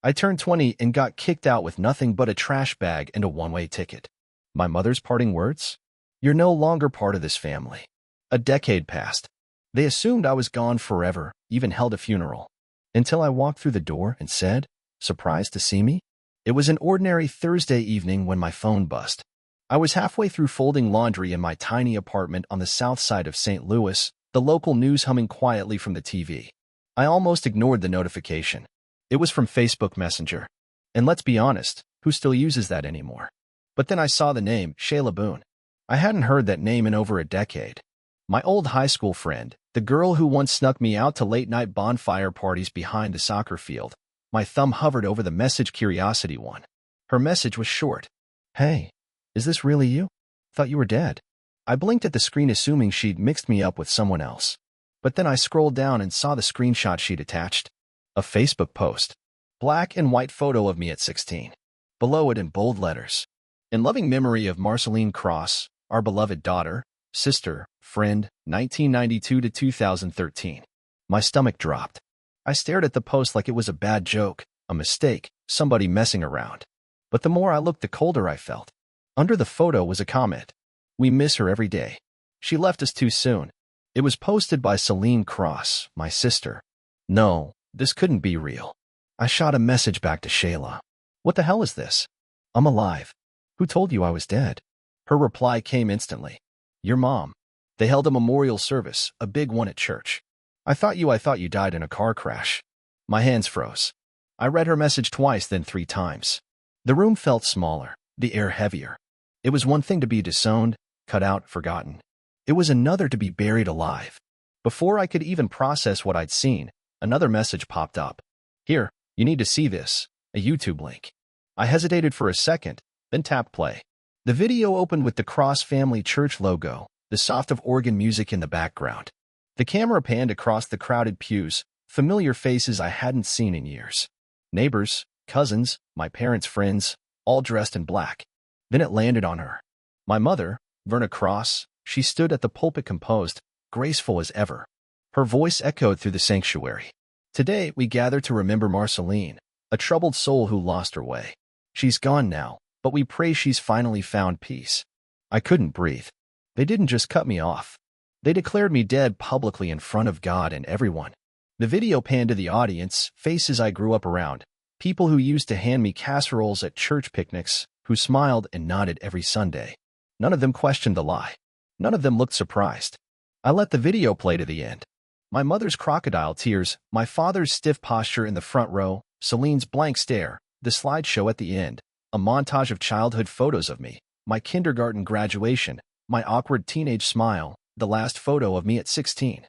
I turned 20 and got kicked out with nothing but a trash bag and a one-way ticket. My mother's parting words? You're no longer part of this family. A decade passed. They assumed I was gone forever, even held a funeral. Until I walked through the door and said, surprised to see me? It was an ordinary Thursday evening when my phone buzzed. I was halfway through folding laundry in my tiny apartment on the south side of St. Louis, the local news humming quietly from the TV. I almost ignored the notification. It was from Facebook Messenger. And let's be honest, who still uses that anymore? But then I saw the name, Shayla Boone. I hadn't heard that name in over a decade. My old high school friend, the girl who once snuck me out to late-night bonfire parties behind the soccer field. My thumb hovered over the message Curiosity one. Her message was short. Hey, is this really you? Thought you were dead. I blinked at the screen assuming she'd mixed me up with someone else. But then I scrolled down and saw the screenshot she'd attached. A Facebook post. Black and white photo of me at 16. Below it in bold letters. In loving memory of Marceline Cross, our beloved daughter, sister, friend, 1992 to 2013. My stomach dropped. I stared at the post like it was a bad joke, a mistake, somebody messing around. But the more I looked, the colder I felt. Under the photo was a comment. We miss her every day. She left us too soon. It was posted by Celine Cross, my sister. No, this couldn't be real. I shot a message back to Shayla. What the hell is this? I'm alive. Who told you I was dead? Her reply came instantly. Your mom. They held a memorial service, a big one at church. I thought you died in a car crash. My hands froze. I read her message twice, then 3 times. The room felt smaller, the air heavier. It was one thing to be disowned, cut out, forgotten. It was another to be buried alive. Before I could even process what I'd seen, another message popped up. Here, you need to see this, a YouTube link. I hesitated for a second, then tapped play. The video opened with the Cross Family Church logo, the soft of organ music in the background. The camera panned across the crowded pews, familiar faces I hadn't seen in years. Neighbors, cousins, my parents' friends, all dressed in black. Then it landed on her. My mother, Verna Cross, she stood at the pulpit composed, graceful as ever. Her voice echoed through the sanctuary. Today we gather to remember Marceline, a troubled soul who lost her way. She's gone now, but we pray she's finally found peace. I couldn't breathe. They didn't just cut me off. They declared me dead publicly in front of God and everyone. The video panned to the audience, faces I grew up around, people who used to hand me casseroles at church picnics, who smiled and nodded every Sunday. None of them questioned the lie. None of them looked surprised. I let the video play to the end. My mother's crocodile tears, my father's stiff posture in the front row, Celine's blank stare, the slideshow at the end, a montage of childhood photos of me, my kindergarten graduation, my awkward teenage smile, the last photo of me at 16.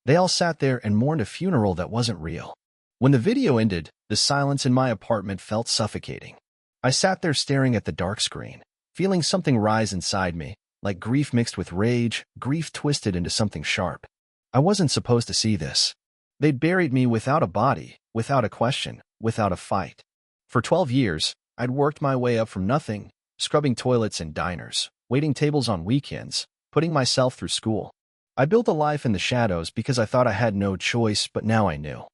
They all sat there and mourned a funeral that wasn't real. When the video ended, the silence in my apartment felt suffocating. I sat there staring at the dark screen, feeling something rise inside me, like grief mixed with rage, grief twisted into something sharp. I wasn't supposed to see this. They'd buried me without a body, without a question, without a fight. For 12 years, I'd worked my way up from nothing, scrubbing toilets in diners, waiting tables on weekends, putting myself through school. I built a life in the shadows because I thought I had no choice, but now I knew.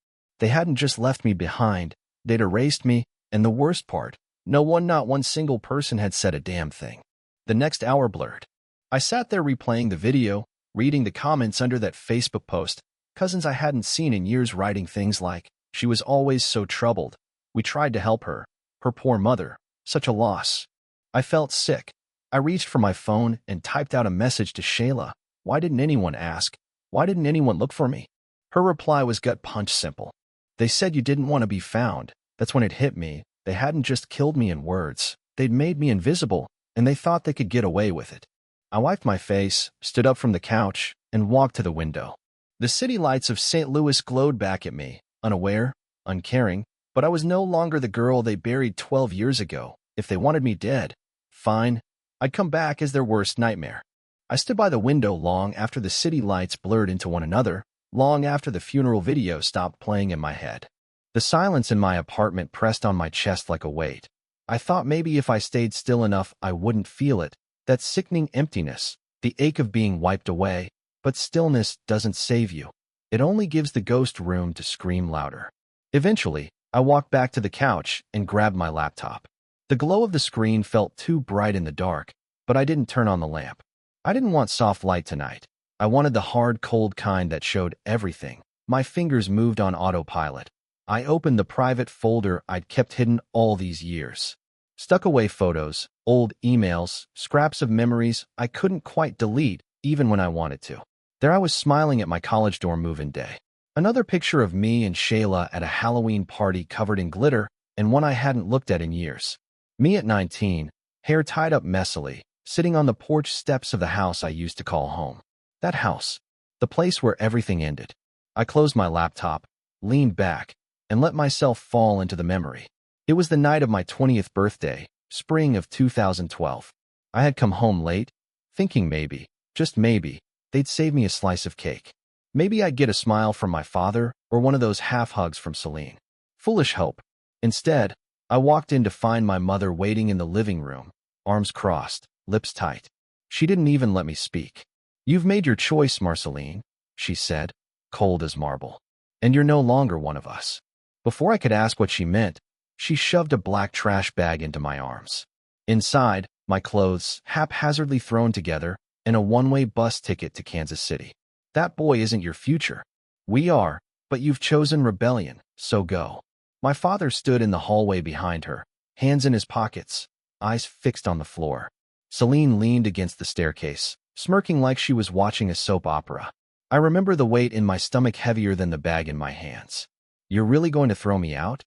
They hadn't just left me behind, they'd erased me, and the worst part, not one single person had said a damn thing. The next hour blurred. I sat there replaying the video, reading the comments under that Facebook post, cousins I hadn't seen in years writing things like, she was always so troubled. We tried to help her. Her poor mother. Such a loss. I felt sick. I reached for my phone and typed out a message to Shayla. Why didn't anyone ask? Why didn't anyone look for me? Her reply was gut punch simple. They said you didn't want to be found. That's when it hit me. They hadn't just killed me in words. They'd made me invisible, and they thought they could get away with it. I wiped my face, stood up from the couch, and walked to the window. The city lights of St. Louis glowed back at me, unaware, uncaring, but I was no longer the girl they buried 12 years ago. If they wanted me dead, fine. I'd come back as their worst nightmare. I stood by the window long after the city lights blurred into one another, long after the funeral video stopped playing in my head. The silence in my apartment pressed on my chest like a weight. I thought maybe if I stayed still enough I wouldn't feel it, that sickening emptiness, the ache of being wiped away. But stillness doesn't save you. It only gives the ghost room to scream louder. Eventually, I walked back to the couch and grabbed my laptop. The glow of the screen felt too bright in the dark, but I didn't turn on the lamp. I didn't want soft light tonight. I wanted the hard, cold kind that showed everything. My fingers moved on autopilot. I opened the private folder I'd kept hidden all these years. Stuck away photos, old emails, scraps of memories I couldn't quite delete even when I wanted to. There I was smiling at my college dorm move-in day. Another picture of me and Shayla at a Halloween party covered in glitter, and one I hadn't looked at in years. Me at 19, hair tied up messily, sitting on the porch steps of the house I used to call home. That house. The place where everything ended. I closed my laptop, leaned back, and let myself fall into the memory. It was the night of my 20th birthday, spring of 2012. I had come home late, thinking maybe, just maybe, they'd save me a slice of cake. Maybe I'd get a smile from my father or one of those half hugs from Celine. Foolish hope. Instead, I walked in to find my mother waiting in the living room, arms crossed, lips tight. She didn't even let me speak. "You've made your choice, Marceline," she said, cold as marble. "And you're no longer one of us." Before I could ask what she meant, she shoved a black trash bag into my arms. Inside, my clothes, haphazardly thrown together, and a one-way bus ticket to Kansas City. "That boy isn't your future. We are, but you've chosen rebellion, so go." My father stood in the hallway behind her, hands in his pockets, eyes fixed on the floor. Celine leaned against the staircase, smirking like she was watching a soap opera. I remember the weight in my stomach heavier than the bag in my hands. "You're really going to throw me out?"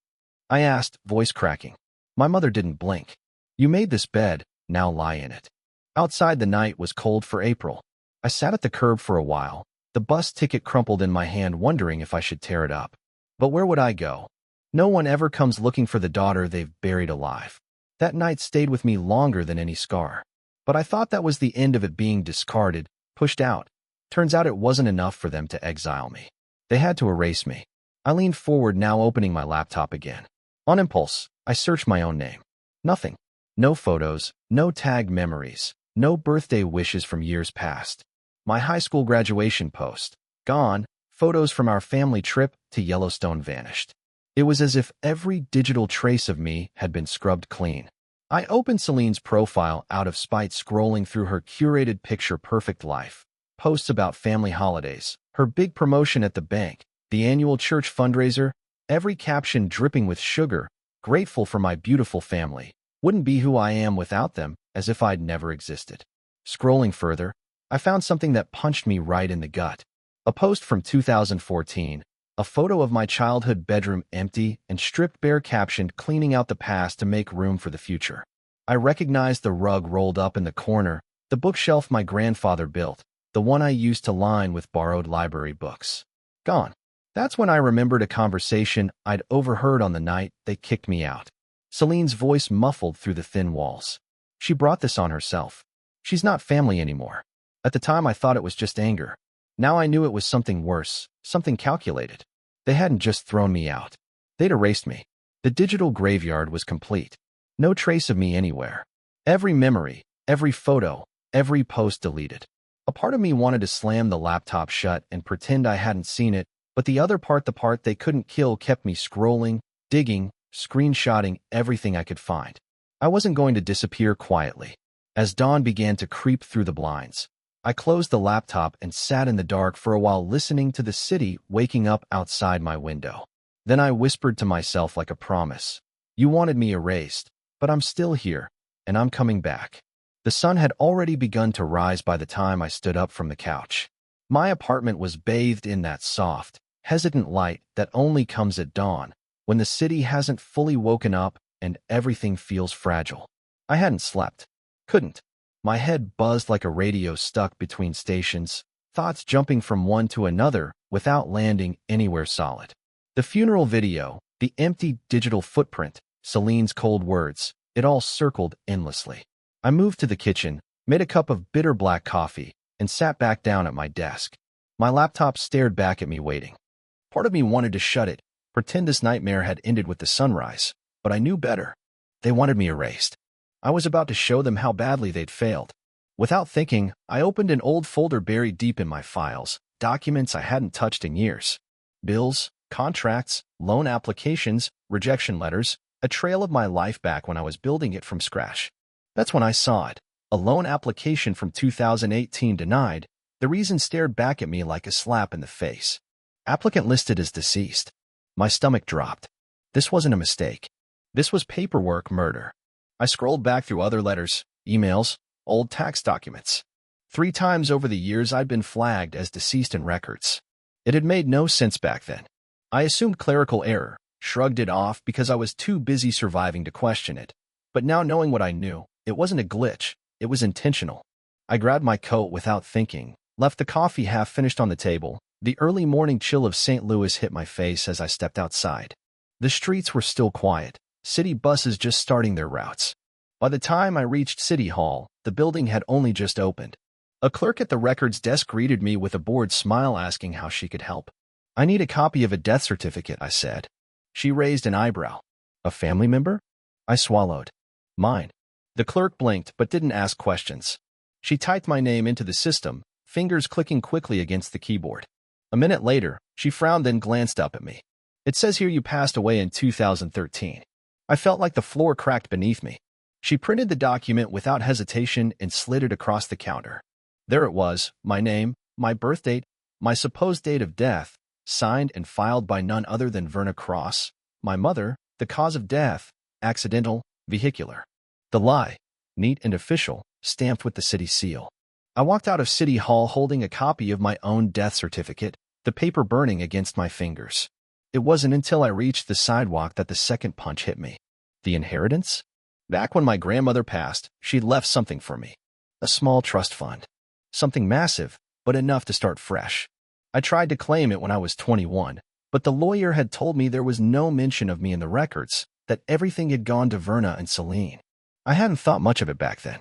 I asked, voice cracking. My mother didn't blink. "You made this bed, now lie in it." Outside, the night was cold for April. I sat at the curb for a while, the bus ticket crumpled in my hand, wondering if I should tear it up. But where would I go? No one ever comes looking for the daughter they've buried alive. That night stayed with me longer than any scar. But I thought that was the end of it, being discarded, pushed out. Turns out it wasn't enough for them to exile me. They had to erase me. I leaned forward, now opening my laptop again. On impulse, I searched my own name. Nothing. No photos, no tagged memories, no birthday wishes from years past. My high school graduation post, gone. Photos from our family trip to Yellowstone vanished. It was as if every digital trace of me had been scrubbed clean. I opened Celine's profile out of spite, scrolling through her curated picture-perfect life, posts about family holidays, her big promotion at the bank, the annual church fundraiser, every caption dripping with sugar, grateful for my beautiful family, wouldn't be who I am without them, as if I'd never existed. Scrolling further, I found something that punched me right in the gut. A post from 2014, a photo of my childhood bedroom empty and stripped bare, captioned, "Cleaning out the past to make room for the future." I recognized the rug rolled up in the corner, the bookshelf my grandfather built, the one I used to line with borrowed library books. Gone. That's when I remembered a conversation I'd overheard on the night they kicked me out. Celine's voice muffled through the thin walls. She brought this on herself. She's not family anymore. At the time, I thought it was just anger. Now I knew it was something worse, something calculated. They hadn't just thrown me out. They'd erased me. The digital graveyard was complete. No trace of me anywhere. Every memory, every photo, every post deleted. A part of me wanted to slam the laptop shut and pretend I hadn't seen it, but the other part, the part they couldn't kill, kept me scrolling, digging, screenshotting everything I could find. I wasn't going to disappear quietly. As dawn began to creep through the blinds, I closed the laptop and sat in the dark for a while, listening to the city waking up outside my window. Then I whispered to myself like a promise. "You wanted me erased, but I'm still here, and I'm coming back." The sun had already begun to rise by the time I stood up from the couch. My apartment was bathed in that soft, hesitant light that only comes at dawn, when the city hasn't fully woken up and everything feels fragile. I hadn't slept. Couldn't. My head buzzed like a radio stuck between stations, thoughts jumping from one to another without landing anywhere solid. The funeral video, the empty digital footprint, Celine's cold words, it all circled endlessly. I moved to the kitchen, made a cup of bitter black coffee, and sat back down at my desk. My laptop stared back at me, waiting. Part of me wanted to shut it, pretend this nightmare had ended with the sunrise, but I knew better. They wanted me erased. I was about to show them how badly they'd failed. Without thinking, I opened an old folder buried deep in my files, documents I hadn't touched in years. Bills, contracts, loan applications, rejection letters, a trail of my life back when I was building it from scratch. That's when I saw it. A loan application from 2018 denied. The reason stared back at me like a slap in the face. Applicant listed as deceased. My stomach dropped. This wasn't a mistake. This was paperwork murder. I scrolled back through other letters, emails, old tax documents. 3 times over the years I'd been flagged as deceased in records. It had made no sense back then. I assumed clerical error, shrugged it off because I was too busy surviving to question it. But now knowing what I knew, it wasn't a glitch, it was intentional. I grabbed my coat without thinking, left the coffee half finished on the table. The early morning chill of St. Louis hit my face as I stepped outside. The streets were still quiet, city buses just starting their routes. By the time I reached City Hall, the building had only just opened. A clerk at the records desk greeted me with a bored smile asking how she could help. "I need a copy of a death certificate," I said. She raised an eyebrow. "A family member?" I swallowed. "Mine." The clerk blinked but didn't ask questions. She typed my name into the system, fingers clicking quickly against the keyboard. A minute later, she frowned then glanced up at me. "It says here you passed away in 2013. I felt like the floor cracked beneath me. She printed the document without hesitation and slid it across the counter. There it was, my name, my birth date, my supposed date of death, signed and filed by none other than Verna Cross, my mother, the cause of death, accidental, vehicular. The lie, neat and official, stamped with the city seal. I walked out of City Hall holding a copy of my own death certificate, the paper burning against my fingers. It wasn't until I reached the sidewalk that the second punch hit me. The inheritance? Back when my grandmother passed, she'd left something for me. A small trust fund. Something massive, but enough to start fresh. I tried to claim it when I was 21, but the lawyer had told me there was no mention of me in the records, that everything had gone to Verna and Celine. I hadn't thought much of it back then.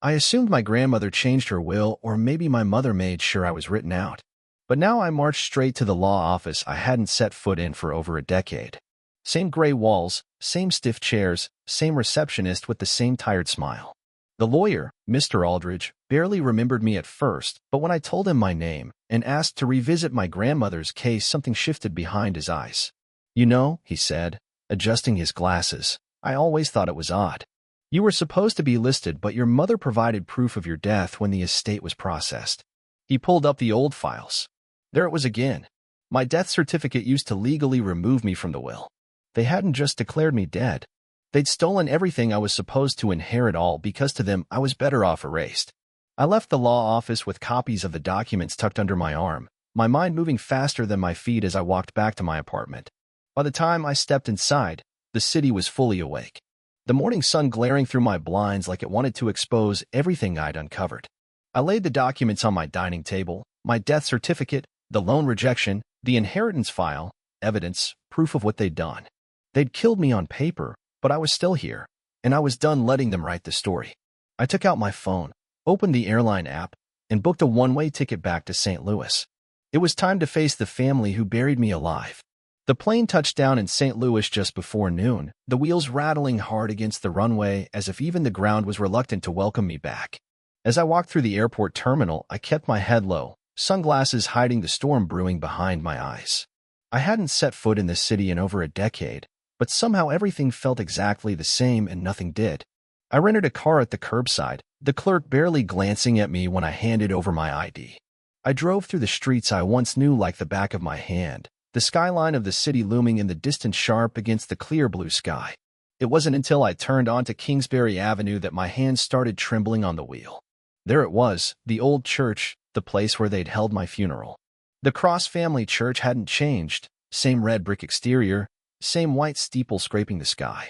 I assumed my grandmother changed her will, or maybe my mother made sure I was written out. But now I marched straight to the law office I hadn't set foot in for over a decade. Same gray walls, same stiff chairs, same receptionist with the same tired smile. The lawyer, Mr. Aldridge, barely remembered me at first, but when I told him my name and asked to revisit my grandmother's case, something shifted behind his eyes. "You know," he said, adjusting his glasses, "I always thought it was odd. You were supposed to be listed, but your mother provided proof of your death when the estate was processed." He pulled up the old files. There it was again. My death certificate used to legally remove me from the will. They hadn't just declared me dead. They'd stolen everything I was supposed to inherit, all because to them I was better off erased. I left the law office with copies of the documents tucked under my arm, my mind moving faster than my feet as I walked back to my apartment. By the time I stepped inside, the city was fully awake. The morning sun glaring through my blinds like it wanted to expose everything I'd uncovered. I laid the documents on my dining table, my death certificate, the loan rejection, the inheritance file, evidence, proof of what they'd done. They'd killed me on paper, but I was still here, and I was done letting them write the story. I took out my phone, opened the airline app, and booked a one-way ticket back to St. Louis. It was time to face the family who buried me alive. The plane touched down in St. Louis just before noon, the wheels rattling hard against the runway as if even the ground was reluctant to welcome me back. As I walked through the airport terminal, I kept my head low, sunglasses hiding the storm brewing behind my eyes. I hadn't set foot in this city in over a decade, but somehow everything felt exactly the same and nothing did. I rented a car at the curbside, the clerk barely glancing at me when I handed over my ID. I drove through the streets I once knew like the back of my hand, the skyline of the city looming in the distance sharp against the clear blue sky. It wasn't until I turned onto Kingsbury Avenue that my hands started trembling on the wheel. There it was, the old church, the place where they'd held my funeral. The Cross family church hadn't changed, same red brick exterior, same white steeple scraping the sky.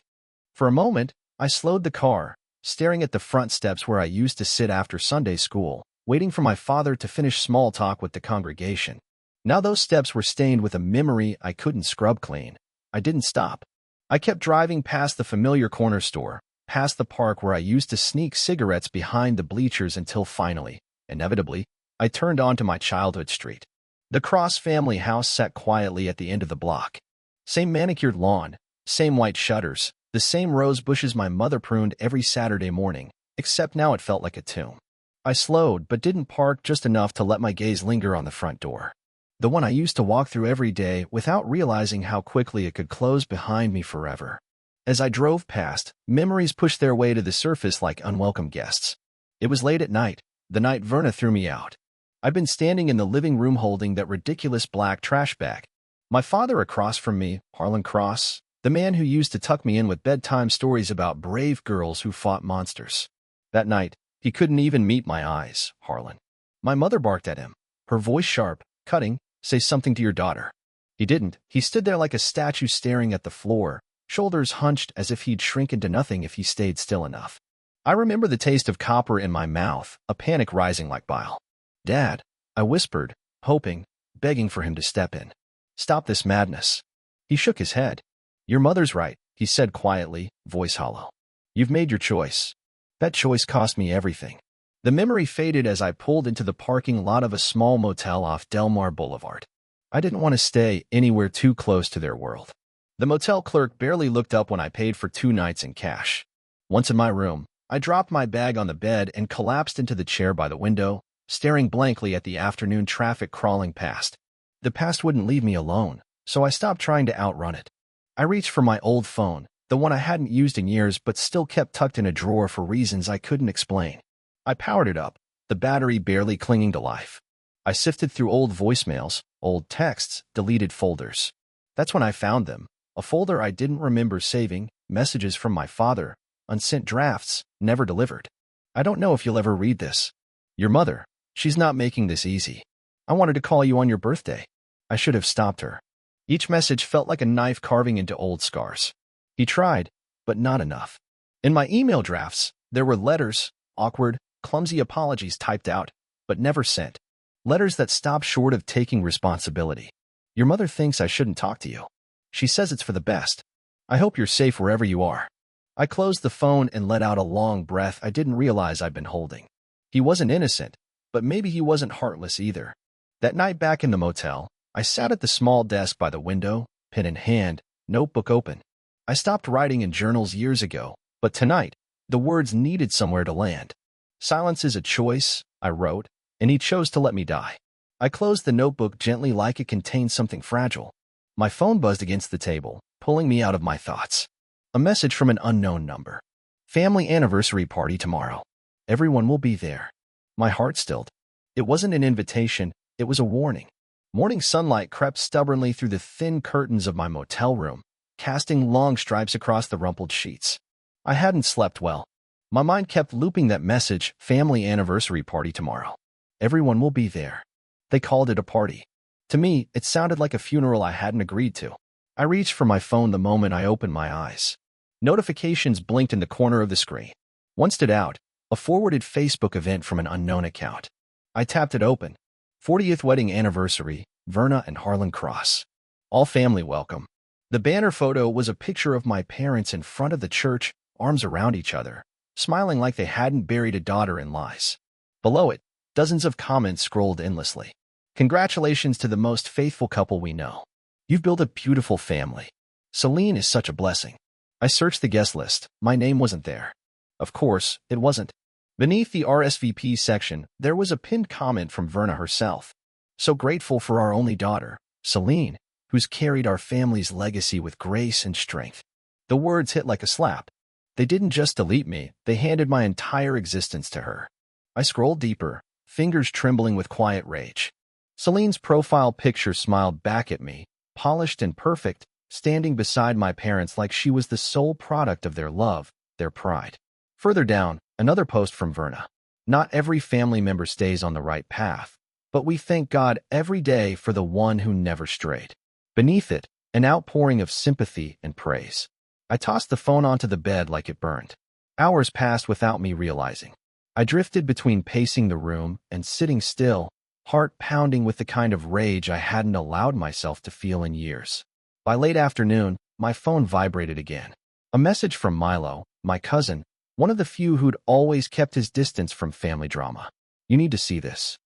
For a moment, I slowed the car, staring at the front steps where I used to sit after Sunday school, waiting for my father to finish small talk with the congregation. Now those steps were stained with a memory I couldn't scrub clean. I didn't stop. I kept driving past the familiar corner store, past the park where I used to sneak cigarettes behind the bleachers until finally, inevitably, I turned onto my childhood street. The Cross family house sat quietly at the end of the block. Same manicured lawn, same white shutters, the same rose bushes my mother pruned every Saturday morning, except now it felt like a tomb. I slowed but didn't park just enough to let my gaze linger on the front door. The one I used to walk through every day without realizing how quickly it could close behind me forever. As I drove past, memories pushed their way to the surface like unwelcome guests. It was late at night, the night Verna threw me out. I'd been standing in the living room holding that ridiculous black trash bag. My father across from me, Harlan Cross, the man who used to tuck me in with bedtime stories about brave girls who fought monsters. That night, he couldn't even meet my eyes, Harlan. My mother barked at him, her voice sharp, cutting, "Say something to your daughter." He didn't. He stood there like a statue staring at the floor, shoulders hunched as if he'd shrink into nothing if he stayed still enough. I remember the taste of copper in my mouth, a panic rising like bile. "Dad," I whispered, hoping, begging for him to step in. "Stop this madness." He shook his head. "Your mother's right," he said quietly, voice hollow. "You've made your choice. That choice cost me everything." The memory faded as I pulled into the parking lot of a small motel off Delmar Boulevard. I didn't want to stay anywhere too close to their world. The motel clerk barely looked up when I paid for 2 nights in cash. Once in my room, I dropped my bag on the bed and collapsed into the chair by the window, staring blankly at the afternoon traffic crawling past. The past wouldn't leave me alone, so I stopped trying to outrun it. I reached for my old phone, the one I hadn't used in years but still kept tucked in a drawer for reasons I couldn't explain. I powered it up, the battery barely clinging to life. I sifted through old voicemails, old texts, deleted folders. That's when I found them. A folder I didn't remember saving, messages from my father, unsent drafts, never delivered. "I don't know if you'll ever read this. Your mother, she's not making this easy. I wanted to call you on your birthday. I should have stopped her." Each message felt like a knife carving into old scars. He tried, but not enough. In my email drafts, there were letters, awkward, clumsy apologies typed out, but never sent. Letters that stopped short of taking responsibility. "Your mother thinks I shouldn't talk to you. She says it's for the best. I hope you're safe wherever you are." I closed the phone and let out a long breath I didn't realize I'd been holding. He wasn't innocent, but maybe he wasn't heartless either. That night back in the motel, I sat at the small desk by the window, pen in hand, notebook open. I stopped writing in journals years ago, but tonight, the words needed somewhere to land. "Silence is a choice," I wrote, and he chose to let me die. I closed the notebook gently like it contained something fragile. My phone buzzed against the table, pulling me out of my thoughts. A message from an unknown number. "Family anniversary party tomorrow. Everyone will be there." My heart stilled. It wasn't an invitation, it was a warning. Morning sunlight crept stubbornly through the thin curtains of my motel room, casting long stripes across the rumpled sheets. I hadn't slept well. My mind kept looping that message, "Family anniversary party tomorrow. Everyone will be there." They called it a party. To me, it sounded like a funeral I hadn't agreed to. I reached for my phone the moment I opened my eyes. Notifications blinked in the corner of the screen. One stood out, a forwarded Facebook event from an unknown account. I tapped it open. 40th wedding anniversary, Verna and Harlan Cross. All family welcome. The banner photo was a picture of my parents in front of the church, arms around each other, smiling like they hadn't buried a daughter in lies. Below it, dozens of comments scrolled endlessly. "Congratulations to the most faithful couple we know. You've built a beautiful family. Celine is such a blessing." I searched the guest list. My name wasn't there. Of course, it wasn't. Beneath the RSVP section, there was a pinned comment from Verna herself. "So grateful for our only daughter, Celine, who's carried our family's legacy with grace and strength." The words hit like a slap. They didn't just delete me, they handed my entire existence to her. I scrolled deeper, fingers trembling with quiet rage. Celine's profile picture smiled back at me, polished and perfect, standing beside my parents like she was the sole product of their love, their pride. Further down, another post from Verna. "Not every family member stays on the right path, but we thank God every day for the one who never strayed." Beneath it, an outpouring of sympathy and praise. I tossed the phone onto the bed like it burned. Hours passed without me realizing. I drifted between pacing the room and sitting still, heart pounding with the kind of rage I hadn't allowed myself to feel in years. By late afternoon, my phone vibrated again. A message from Milo, my cousin, one of the few who'd always kept his distance from family drama. "You need to see this."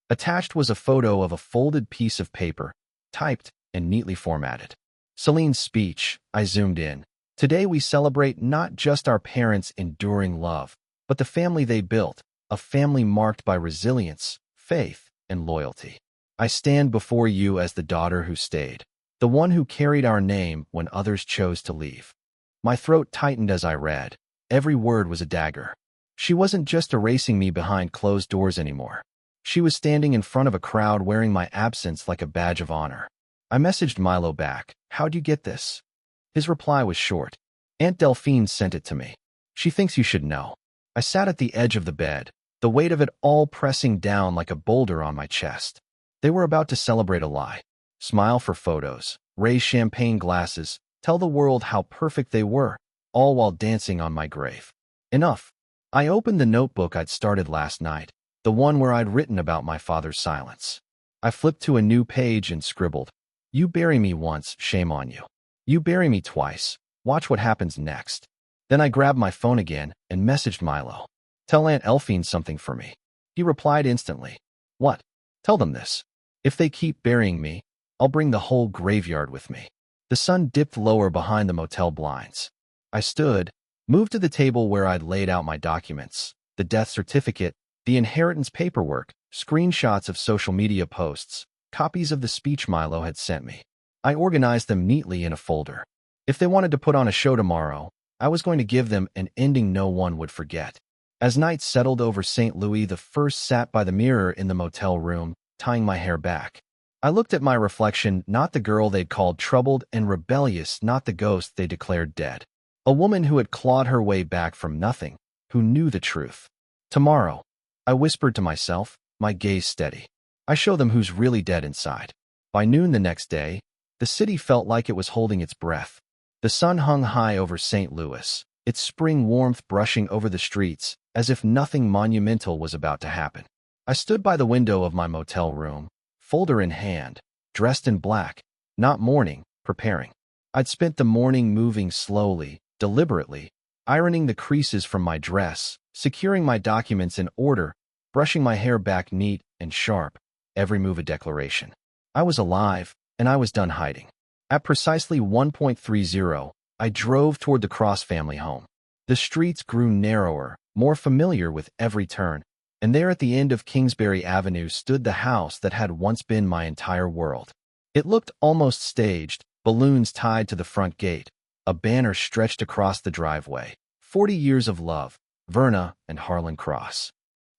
Attached was a photo of a folded piece of paper, typed and neatly formatted. Celine's speech. I zoomed in. "Today we celebrate not just our parents' enduring love, but the family they built, a family marked by resilience, faith, and loyalty." I stand before you as the daughter who stayed, the one who carried our name when others chose to leave. My throat tightened as I read. Every word was a dagger. She wasn't just erasing me behind closed doors anymore. She was standing in front of a crowd wearing my absence like a badge of honor. I messaged Milo back, "How'd you get this?" His reply was short. "Aunt Delphine sent it to me. She thinks you should know." I sat at the edge of the bed, the weight of it all pressing down like a boulder on my chest. They were about to celebrate a lie. Smile for photos, raise champagne glasses, tell the world how perfect they were, all while dancing on my grave. Enough. I opened the notebook I'd started last night, the one where I'd written about my father's silence. I flipped to a new page and scribbled, "You bury me once, shame on you. You bury me twice, watch what happens next." Then I grabbed my phone again and messaged Milo. "Tell Aunt Elphine something for me." He replied instantly. "What?" "Tell them this. If they keep burying me, I'll bring the whole graveyard with me." The sun dipped lower behind the motel blinds. I stood, moved to the table where I'd laid out my documents, the death certificate, the inheritance paperwork, screenshots of social media posts, copies of the speech Milo had sent me. I organized them neatly in a folder. If they wanted to put on a show tomorrow, I was going to give them an ending no one would forget. As night settled over St. Louis, the first sat by the mirror in the motel room, tying my hair back. I looked at my reflection, not the girl they'd called troubled and rebellious, not the ghost they declared dead. A woman who had clawed her way back from nothing, who knew the truth. "Tomorrow," I whispered to myself, my gaze steady. "I show them who's really dead inside." By noon the next day, the city felt like it was holding its breath. The sun hung high over St. Louis, its spring warmth brushing over the streets, as if nothing monumental was about to happen. I stood by the window of my motel room, folder in hand, dressed in black, not mourning, preparing. I'd spent the morning moving slowly, deliberately, ironing the creases from my dress, securing my documents in order, brushing my hair back neat and sharp, every move a declaration. I was alive, and I was done hiding. At precisely 1:30, I drove toward the Cross family home. The streets grew narrower, more familiar with every turn, and there at the end of Kingsbury Avenue stood the house that had once been my entire world. It looked almost staged, balloons tied to the front gate, a banner stretched across the driveway. 40 years of love, Verna and Harlan Cross.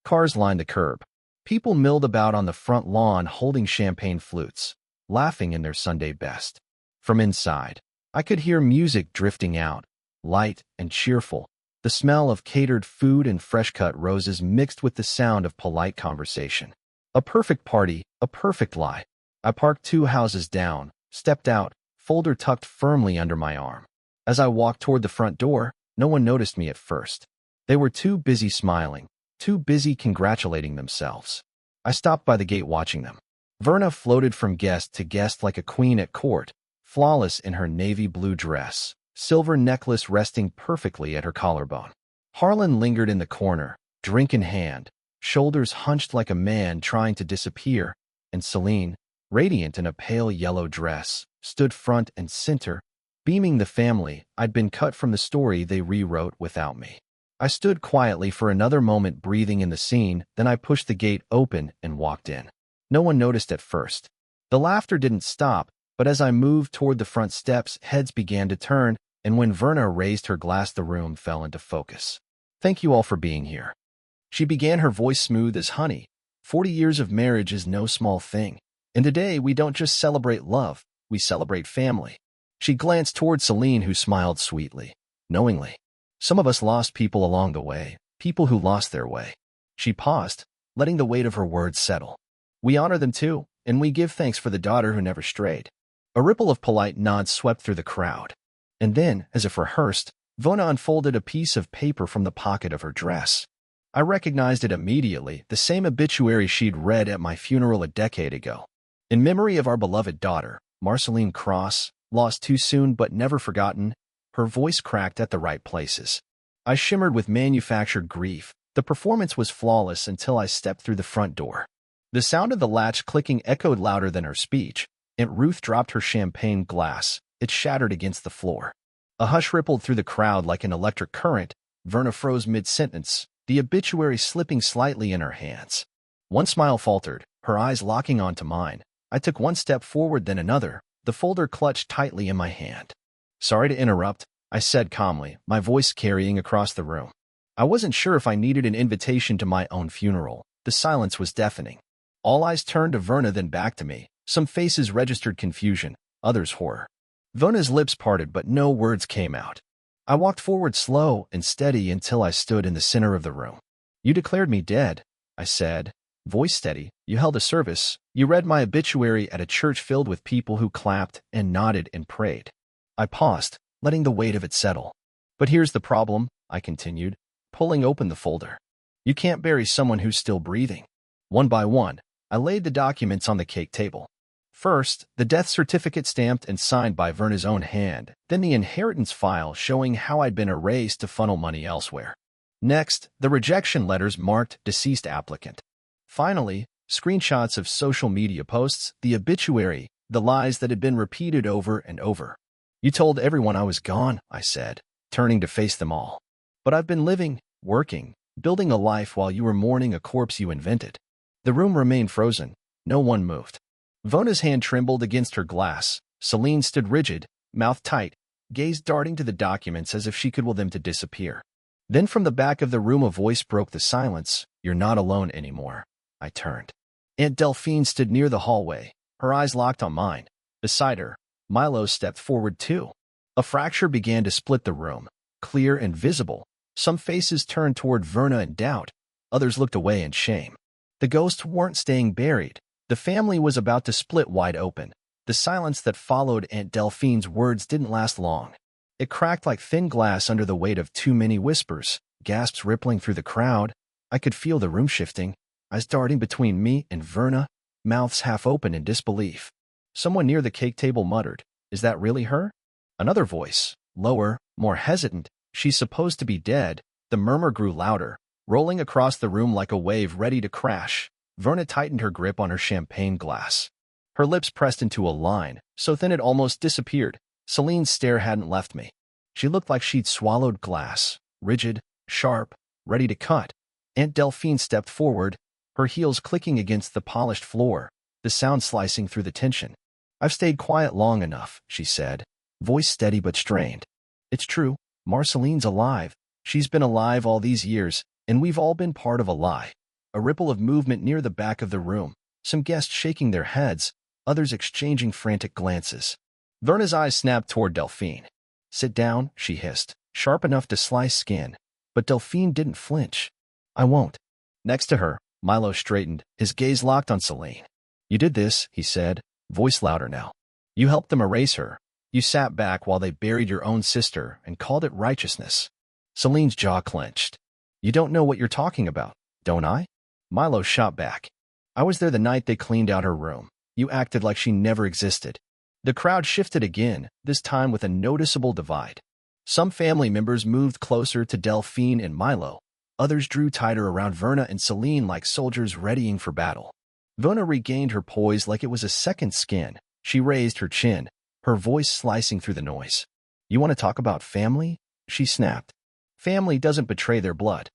Cars lined the curb. People milled about on the front lawn holding champagne flutes, laughing in their Sunday best. From inside, I could hear music drifting out, light and cheerful, the smell of catered food and fresh-cut roses mixed with the sound of polite conversation. A perfect party, a perfect lie. I parked 2 houses down, stepped out, folder tucked firmly under my arm. As I walked toward the front door, no one noticed me at first. They were too busy smiling, too busy congratulating themselves. I stopped by the gate watching them. Verna floated from guest to guest like a queen at court, flawless in her navy blue dress, silver necklace resting perfectly at her collarbone. Harlan lingered in the corner, drink in hand, shoulders hunched like a man trying to disappear, and Celine, radiant in a pale yellow dress, stood front and center, beaming the family I'd been cut from the story they rewrote without me. I stood quietly for another moment breathing in the scene, then I pushed the gate open and walked in. No one noticed at first. The laughter didn't stop, but as I moved toward the front steps, heads began to turn, and when Verna raised her glass, the room fell into focus. "Thank you all for being here." She began, her voice smooth as honey. 40 years of marriage is no small thing. And today, we don't just celebrate love, we celebrate family. She glanced toward Celine, who smiled sweetly, knowingly. "Some of us lost people along the way, people who lost their way." She paused, letting the weight of her words settle. "We honor them too, and we give thanks for the daughter who never strayed." A ripple of polite nods swept through the crowd. And then, as if rehearsed, Vona unfolded a piece of paper from the pocket of her dress. I recognized it immediately, the same obituary she'd read at my funeral a decade ago. "In memory of our beloved daughter, Marceline Cross, lost too soon but never forgotten," her voice cracked at the right places. I shimmered with manufactured grief. The performance was flawless until I stepped through the front door. The sound of the latch clicking echoed louder than her speech. Aunt Ruth dropped her champagne glass. It shattered against the floor. A hush rippled through the crowd like an electric current. Verna froze mid-sentence, the obituary slipping slightly in her hands. One smile faltered, her eyes locking onto mine. I took one step forward, then another, the folder clutched tightly in my hand. "Sorry to interrupt," I said calmly, my voice carrying across the room. I wasn't sure if I needed an invitation to my own funeral. The silence was deafening. All eyes turned to Verna, then back to me. Some faces registered confusion, others horror. Verna's lips parted, but no words came out. I walked forward slow and steady until I stood in the center of the room. "You declared me dead," I said, voice steady. "You held a service. You read my obituary at a church filled with people who clapped and nodded and prayed." I paused, letting the weight of it settle. "But here's the problem," I continued, pulling open the folder. "You can't bury someone who's still breathing." One by one, I laid the documents on the cake table. First, the death certificate stamped and signed by Verna's own hand, then the inheritance file showing how I'd been erased to funnel money elsewhere. Next, the rejection letters marked deceased applicant. Finally, screenshots of social media posts, the obituary, the lies that had been repeated over and over. "You told everyone I was gone," I said, turning to face them all. "But I've been living, working, building a life while you were mourning a corpse you invented." The room remained frozen. No one moved. Verna's hand trembled against her glass. Celine stood rigid, mouth tight, gaze darting to the documents as if she could will them to disappear. Then from the back of the room a voice broke the silence. "You're not alone anymore." I turned. Aunt Delphine stood near the hallway, her eyes locked on mine. Beside her, Milo stepped forward too. A fracture began to split the room, clear and visible. Some faces turned toward Verna in doubt, others looked away in shame. The ghosts weren't staying buried. The family was about to split wide open. The silence that followed Aunt Delphine's words didn't last long. It cracked like thin glass under the weight of too many whispers, gasps rippling through the crowd. I could feel the room shifting, eyes darting between me and Verna, mouths half open in disbelief. Someone near the cake table muttered, "Is that really her?" Another voice, lower, more hesitant, "She's supposed to be dead." The murmur grew louder, rolling across the room like a wave ready to crash. Verna tightened her grip on her champagne glass. Her lips pressed into a line, so thin it almost disappeared. Celine's stare hadn't left me. She looked like she'd swallowed glass, rigid, sharp, ready to cut. Aunt Delphine stepped forward, her heels clicking against the polished floor, the sound slicing through the tension. "I've stayed quiet long enough," she said, voice steady but strained. "It's true, Marceline's alive. She's been alive all these years, and we've all been part of a lie." A ripple of movement near the back of the room, some guests shaking their heads, others exchanging frantic glances. Verna's eyes snapped toward Delphine. "Sit down," she hissed, sharp enough to slice skin. But Delphine didn't flinch. "I won't." Next to her, Milo straightened, his gaze locked on Celine. "You did this," he said, voice louder now. "You helped them erase her. You sat back while they buried your own sister and called it righteousness." Celine's jaw clenched. "You don't know what you're talking about, don't I?" Milo shot back. "I was there the night they cleaned out her room. You acted like she never existed." The crowd shifted again, this time with a noticeable divide. Some family members moved closer to Delphine and Milo. Others drew tighter around Verna and Celine like soldiers readying for battle. Verna regained her poise like it was a second skin. She raised her chin, her voice slicing through the noise. "You want to talk about family?" she snapped. "Family doesn't betray their blood.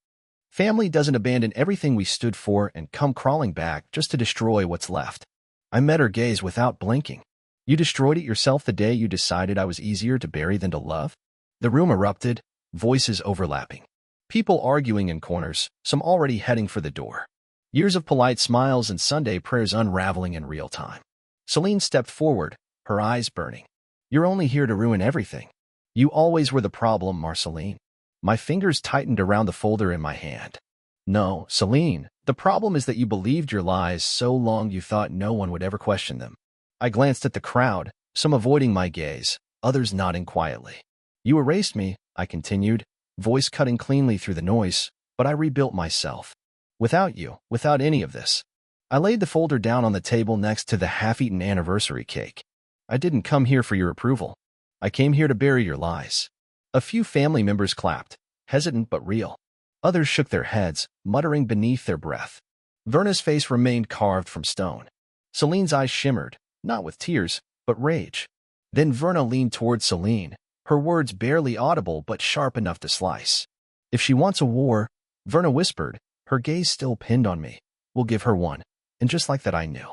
Family doesn't abandon everything we stood for and come crawling back just to destroy what's left." I met her gaze without blinking. "You destroyed it yourself the day you decided I was easier to bury than to love?" The room erupted, voices overlapping. People arguing in corners, some already heading for the door. Years of polite smiles and Sunday prayers unraveling in real time. Celine stepped forward, her eyes burning. "You're only here to ruin everything. You always were the problem, Marceline." My fingers tightened around the folder in my hand. "No, Celine, the problem is that you believed your lies so long you thought no one would ever question them." I glanced at the crowd, some avoiding my gaze, others nodding quietly. "You erased me," I continued, voice cutting cleanly through the noise, "but I rebuilt myself. Without you, without any of this." I laid the folder down on the table next to the half-eaten anniversary cake. "I didn't come here for your approval. I came here to bury your lies." A few family members clapped, hesitant but real. Others shook their heads, muttering beneath their breath. Verna's face remained carved from stone. Celine's eyes shimmered, not with tears, but rage. Then Verna leaned toward Celine, her words barely audible but sharp enough to slice. "If she wants a war," Verna whispered, her gaze still pinned on me, "we'll give her one." And just like that, I knew.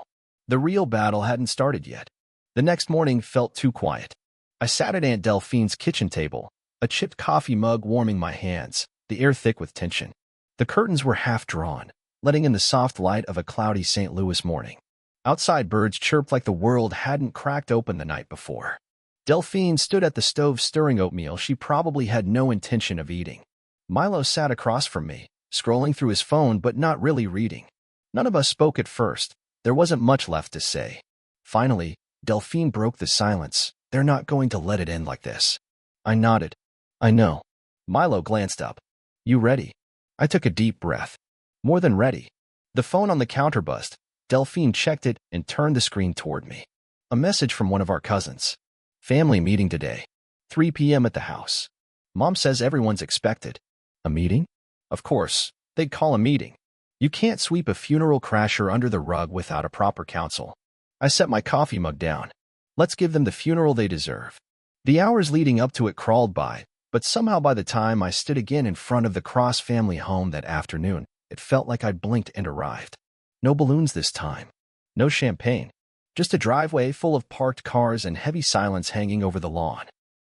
The real battle hadn't started yet. The next morning felt too quiet. I sat at Aunt Delphine's kitchen table, a chipped coffee mug warming my hands, the air thick with tension. The curtains were half drawn, letting in the soft light of a cloudy St. Louis morning. Outside, birds chirped like the world hadn't cracked open the night before. Delphine stood at the stove stirring oatmeal she probably had no intention of eating. Milo sat across from me, scrolling through his phone but not really reading. None of us spoke at first. There wasn't much left to say. Finally, Delphine broke the silence. They're not going to let it end like this. I nodded. I know. Milo glanced up. You ready? I took a deep breath. More than ready. The phone on the counter buzzed. Delphine checked it and turned the screen toward me. A message from one of our cousins. Family meeting today. 3 p.m. at the house. Mom says everyone's expected. A meeting? Of course, they'd call a meeting. You can't sweep a funeral crasher under the rug without a proper counsel. I set my coffee mug down. Let's give them the funeral they deserve. The hours leading up to it crawled by, but somehow by the time I stood again in front of the Cross family home that afternoon, it felt like I'd blinked and arrived. No balloons this time. No champagne. Just a driveway full of parked cars and heavy silence hanging over the lawn.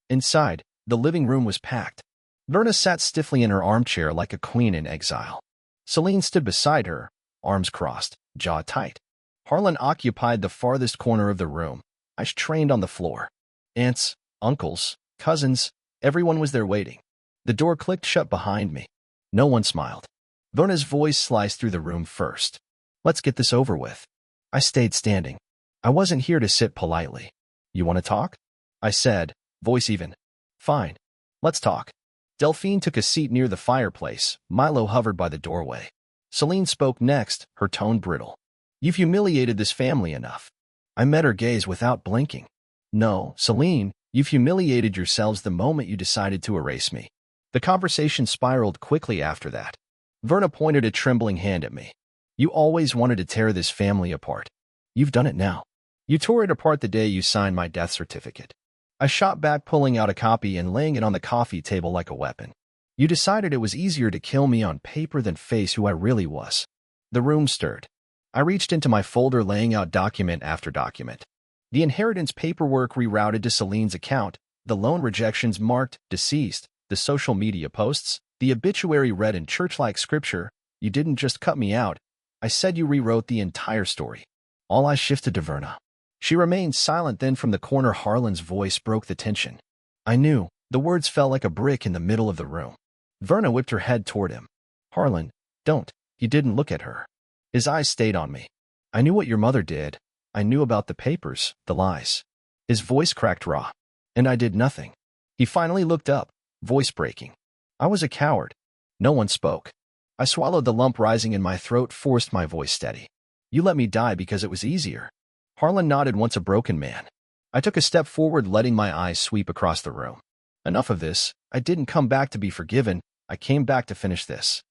Inside, the living room was packed. Verna sat stiffly in her armchair like a queen in exile. Celine stood beside her, arms crossed, jaw tight. Harlan occupied the farthest corner of the room. I trained on the floor. Aunts, uncles, cousins, everyone was there waiting. The door clicked shut behind me. No one smiled. Verna's voice sliced through the room first. Let's get this over with. I stayed standing. I wasn't here to sit politely. You want to talk? I said, voice even. Fine. Let's talk. Delphine took a seat near the fireplace. Milo hovered by the doorway. Celine spoke next, her tone brittle. You've humiliated this family enough. I met her gaze without blinking. No, Celine, you've humiliated yourselves the moment you decided to erase me. The conversation spiraled quickly after that. Verna pointed a trembling hand at me. You always wanted to tear this family apart. You've done it now. You tore it apart the day you signed my death certificate. I shot back, pulling out a copy and laying it on the coffee table like a weapon. You decided it was easier to kill me on paper than face who I really was. The room stirred. I reached into my folder, laying out document after document. The inheritance paperwork rerouted to Celine's account, the loan rejections marked deceased, the social media posts, the obituary read in church-like scripture. You didn't just cut me out. I said you rewrote the entire story. All I shifted to Verna. She remained silent, then from the corner Harlan's voice broke the tension. I knew. The words fell like a brick in the middle of the room. Verna whipped her head toward him. Harlan, don't. He didn't look at her. His eyes stayed on me. I knew what your mother did. I knew about the papers, the lies. His voice cracked raw. And I did nothing. He finally looked up, voice breaking. I was a coward. No one spoke. I swallowed, the lump rising in my throat forced my voice steady. You let me die because it was easier. Harlan nodded, once a broken man. I took a step forward, letting my eyes sweep across the room. Enough of this. I didn't come back to be forgiven. I came back to finish this.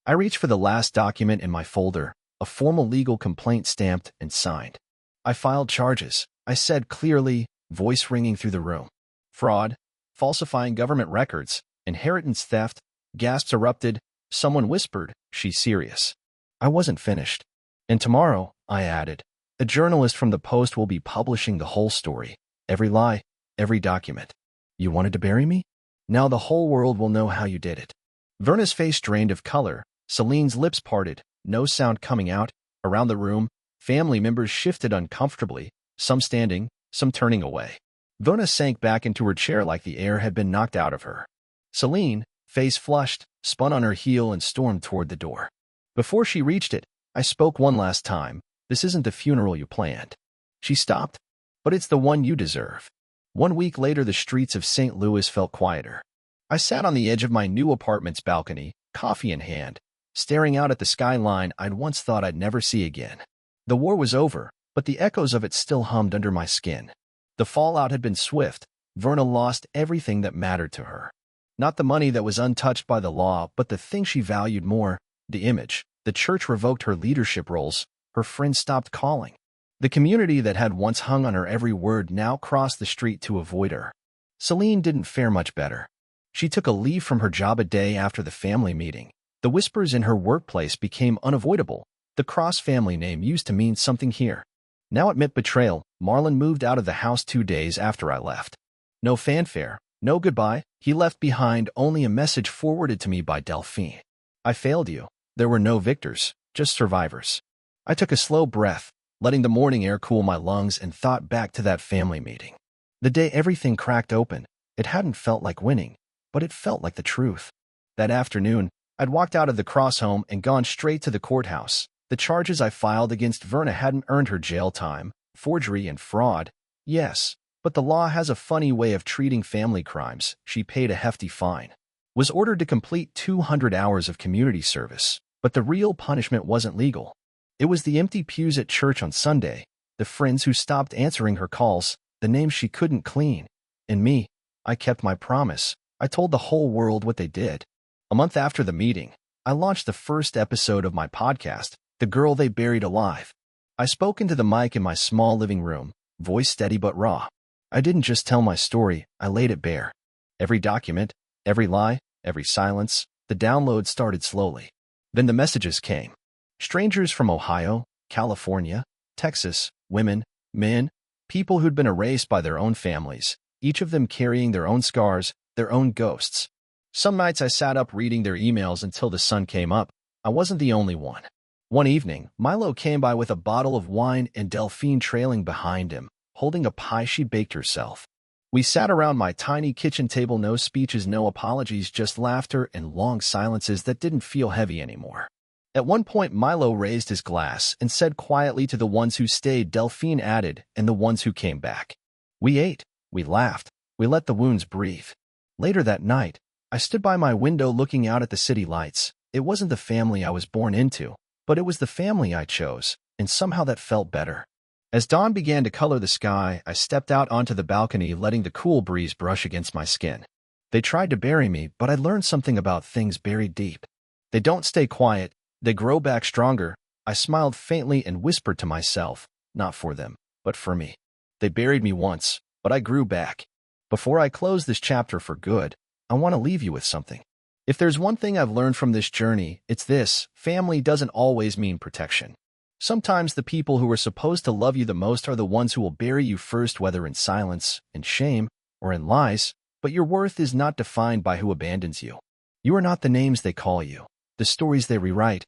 I reached for the last document in my folder, a formal legal complaint stamped and signed. I filed charges, I said clearly, voice ringing through the room. Fraud, falsifying government records, inheritance theft. Gasps erupted. Someone whispered, she's serious. I wasn't finished. And tomorrow, I added, a journalist from the Post will be publishing the whole story, every lie, every document. You wanted to bury me? Now the whole world will know how you did it. Verna's face drained of color. Celine's lips parted, no sound coming out. Around the room, family members shifted uncomfortably, some standing, some turning away. Verna sank back into her chair like the air had been knocked out of her. Celine, face flushed, spun on her heel and stormed toward the door. Before she reached it, I spoke one last time. This isn't the funeral you planned. She stopped. But it's the one you deserve. 1 week later, the streets of St. Louis felt quieter. I sat on the edge of my new apartment's balcony, coffee in hand, staring out at the skyline I'd once thought I'd never see again. The war was over, but the echoes of it still hummed under my skin. The fallout had been swift. Verna lost everything that mattered to her. Not the money that was untouched by the law, but the thing she valued more, the image. The church revoked her leadership roles. Her friends stopped calling. The community that had once hung on her every word now crossed the street to avoid her. Celine didn't fare much better. She took a leave from her job a day after the family meeting. The whispers in her workplace became unavoidable. The Cross family name used to mean something here. Now admit betrayal, Marlon moved out of the house 2 days after I left. No fanfare, no goodbye, he left behind only a message forwarded to me by Delphine. I failed you. There were no victors, just survivors. I took a slow breath, letting the morning air cool my lungs, and thought back to that family meeting. The day everything cracked open, it hadn't felt like winning, but it felt like the truth. That afternoon, I'd walked out of the Cross home and gone straight to the courthouse. The charges I filed against Verna hadn't earned her jail time, forgery and fraud. Yes, but the law has a funny way of treating family crimes. She paid a hefty fine. Was ordered to complete 200 hours of community service, but the real punishment wasn't legal. It was the empty pews at church on Sunday, the friends who stopped answering her calls, the names she couldn't clean. And me, I kept my promise. I told the whole world what they did. A month after the meeting, I launched the first episode of my podcast, The Girl They Buried Alive. I spoke into the mic in my small living room, voice steady but raw. I didn't just tell my story, I laid it bare. Every document, every lie, every silence. The download started slowly. Then the messages came. Strangers from Ohio, California, Texas, women, men, people who'd been erased by their own families, each of them carrying their own scars, their own ghosts. Some nights I sat up reading their emails until the sun came up. I wasn't the only one. One evening, Milo came by with a bottle of wine and Delphine trailing behind him, holding a pie she baked herself. We sat around my tiny kitchen table, no speeches, no apologies, just laughter and long silences that didn't feel heavy anymore. At one point, Milo raised his glass and said quietly to the ones who stayed, Delphine added, and the ones who came back. We ate, we laughed, we let the wounds breathe. Later that night, I stood by my window looking out at the city lights. It wasn't the family I was born into, but it was the family I chose, and somehow that felt better. As dawn began to color the sky, I stepped out onto the balcony, letting the cool breeze brush against my skin. They tried to bury me, but I learned something about things buried deep. They don't stay quiet, they grow back stronger. I smiled faintly and whispered to myself, not for them, but for me. They buried me once, but I grew back. Before I close this chapter for good, I want to leave you with something. If there's one thing I've learned from this journey, it's this: family doesn't always mean protection. Sometimes the people who are supposed to love you the most are the ones who will bury you first, whether in silence, in shame, or in lies. But your worth is not defined by who abandons you. You are not the names they call you, the stories they rewrite,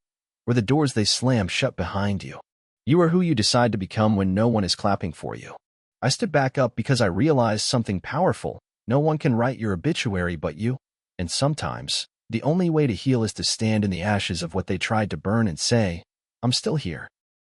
or the doors they slam shut behind you. You are who you decide to become when no one is clapping for you. I stood back up because I realized something powerful. No one can write your obituary but you. And sometimes, the only way to heal is to stand in the ashes of what they tried to burn and say, I'm still here.